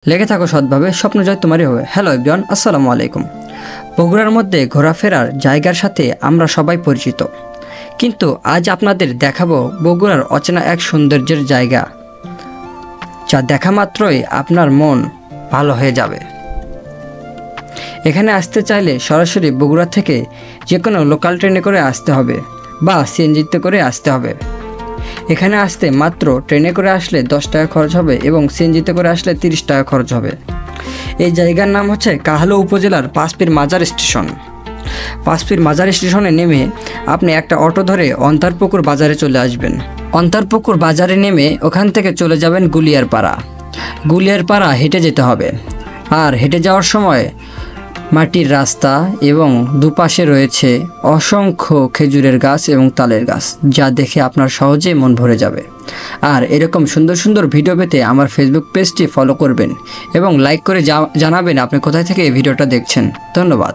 লেগে থাকো সৎভাবে, স্বপ্ন জয় তোমারই হবে। হ্যালো এভরিওয়ান, আসসালামু আলাইকুম। বগুড়ার মধ্যে ঘোরাফেরার জায়গার সাথে আমরা সবাই পরিচিত, কিন্তু আজ আপনাদের দেখাবো বগুড়ার অচেনা এক সৌন্দর্যের জায়গা, যা দেখা মাত্রই আপনার মন ভালো হয়ে যাবে। এখানে আসতে চাইলে সরাসরি বগুড়া থেকে যে কোনো লোকাল ট্রেনে করে আসতে হবে বা সিএনজিতে করে আসতে হবে। এখানে আসতে মাত্র ট্রেনে করে আসলে 10 টাকা খরচ হবে এবং সিএনজিতে করে আসলে 30 টাকা খরচ হবে। এই জায়গার নাম হচ্ছে কাহালু উপজেলার পাঁচপীর মাজার স্টেশন। পাঁচপীর মাজার স্টেশনে নেমে আপনি একটা অটো ধরে অন্তারপুকুর বাজারে চলে আসবেন। অন্তারপুকুর বাজারে নেমে ওখান থেকে চলে যাবেন গুলিয়ারপাড়া। গুলিয়ারপাড়া হেঁটে যেতে হবে, আর হেঁটে যাওয়ার সময় মাটির রাস্তা এবং দুপাশে রয়েছে অসংখ্য খেজুরের গাছ এবং তালের গাছ, যা দেখে আপনার সহজেই মন ভরে যাবে। আর এরকম সুন্দর সুন্দর ভিডিও পেতে আমার ফেসবুক পেজটি ফলো করবেন এবং লাইক করে জানাবেন আপনি কোথায় থেকে এই ভিডিওটা দেখছেন। ধন্যবাদ।